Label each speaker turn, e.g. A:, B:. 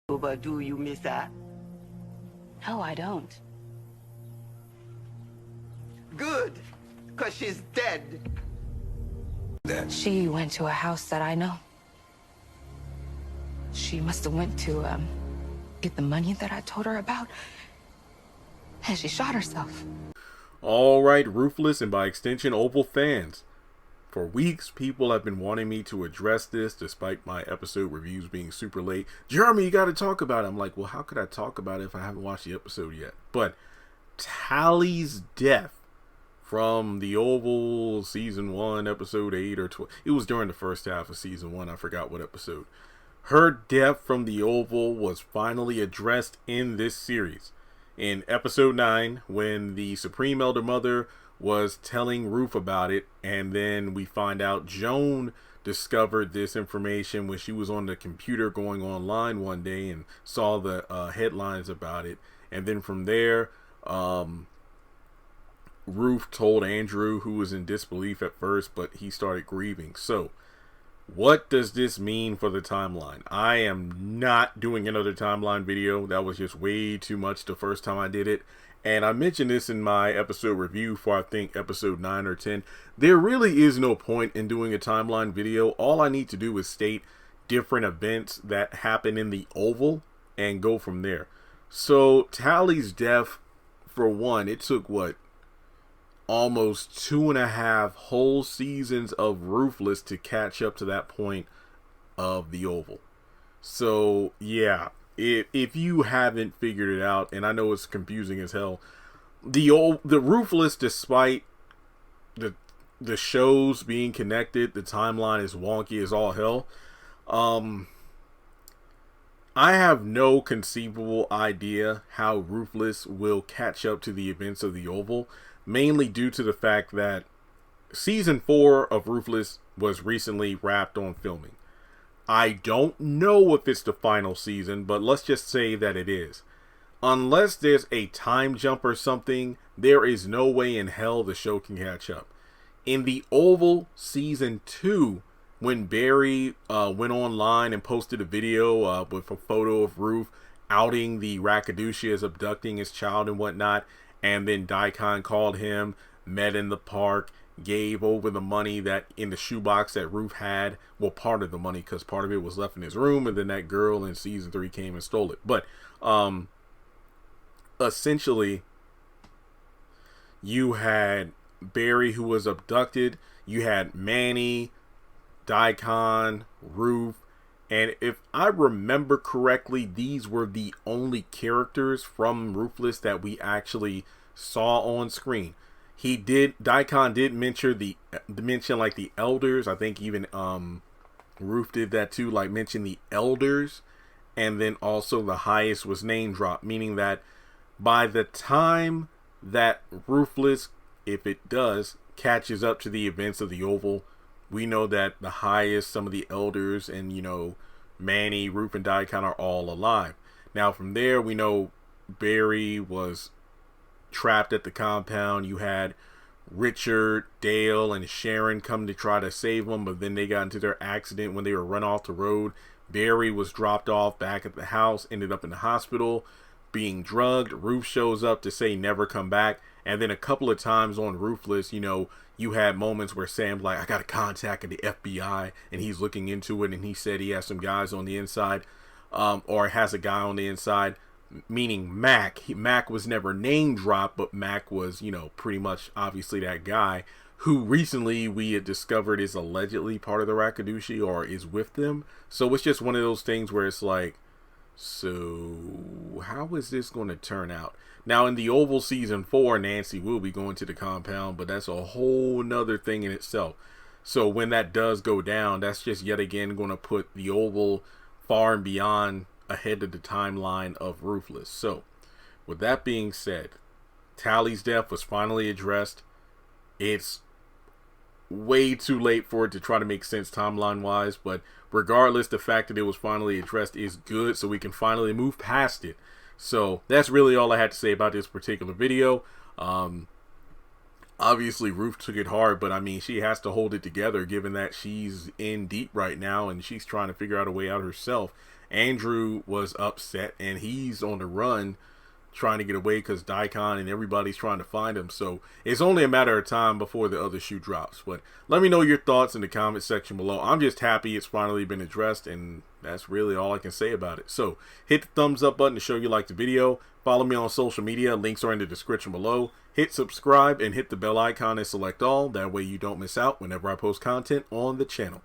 A: But do you miss her?
B: No, I don't.
A: Good, because she's dead.
B: She went to a house that I know. She must have went to, get the money that I told her about. And she shot herself.
C: Alright, Ruthless and by extension, Oval fans. For weeks, people have been wanting me to address this despite my episode reviews being super late. Jeremy, you got to talk about it. I'm like, well, how could I talk about it if I haven't watched the episode yet? But Tally's death from the Oval season 1, episode 8 or 12. It was during the first half of season 1. I forgot what episode. Her death from the Oval was finally addressed in this series. In episode 9, when the Supreme Elder Mother was telling Ruth about it, and then we find out Joan discovered this information when she was on the computer going online one day and saw the headlines about it. And then from there, Ruth told Andrew, who was in disbelief at first, but he started grieving. So what does this mean for the timeline? I am not doing another timeline video. That was just way too much the first time I did it. And I mentioned this in my episode review for, I think, episode 9 or 10. There really is no point in doing a timeline video. All I need to do is state different events that happen in the Oval and go from there. So Tally's death, for one, it took, what, almost 2.5 whole seasons of Ruthless to catch up to that point of the Oval. So, yeah. If you haven't figured it out, and I know it's confusing as hell, the Ruthless, despite the shows being connected, the timeline is wonky as all hell. I have no conceivable idea how Ruthless will catch up to the events of the Oval, mainly due to the fact that season 4 of Ruthless was recently wrapped on filming. I don't know if it's the final season, but let's just say that it is. Unless there's a time jump or something, there is no way in hell the show can catch up. In the Oval season 2, when Barry went online and posted a video with a photo of Ruth outing the Rakadusha as abducting his child and whatnot, and then Daikon called him, met in the park, gave over the money that in the shoebox that Ruth had. Well, part of the money, because part of it was left in his room, and then that girl in season 3 came and stole it. But essentially, you had Barry, who was abducted. You had Manny, Daikon, Ruth, and if I remember correctly, these were the only characters from Ruthless that we actually saw on screen. Daikon did mention like the elders. I think even Ruth did that too, like mention the elders, and then also the highest was name dropped, meaning that by the time that Ruthless, if it does, catches up to the events of the Oval, we know that the highest, some of the elders, and Manny, Ruth, and Daikon are all alive. Now from there, we know Barry was trapped at the compound. You had Richard, Dale, and Sharon come to try to save him, but then they got into their accident when they were run off the road. Barry was dropped off back at the house, ended up in the hospital being drugged. Ruth shows up to say never come back, and then a couple of times on Ruthless, you had moments where Sam's like, I got a contact at the FBI, and he's looking into it, and he said he has some guys on the inside, or has a guy on the inside, meaning Mac. Mac was never name dropped, but Mac was, pretty much obviously that guy who recently we had discovered is allegedly part of the Rakadusha or is with them. So it's just one of those things where it's like, so how is this going to turn out? Now in the Oval season 4, Nancy will be going to the compound, but that's a whole nother thing in itself. So when that does go down, that's just yet again going to put the Oval far and beyond ahead of the timeline of Ruthless. So with that being said, Tally's death was finally addressed. It's way too late for it to try to make sense timeline wise, but regardless, the fact that it was finally addressed is good, so we can finally move past it. So that's really all I had to say about this particular video. Obviously Ruth took it hard, but I mean, she has to hold it together given that she's in deep right now and she's trying to figure out a way out herself. Andrew was upset, and he's on the run trying to get away because Daikon and everybody's trying to find him. So it's only a matter of time before the other shoe drops. But let me know your thoughts in the comment section below. I'm just happy it's finally been addressed, and that's really all I can say about it. So hit the thumbs up button to show you like the video. Follow me on social media. Links are in the description below. Hit subscribe and hit the bell icon and select all. That way you don't miss out whenever I post content on the channel.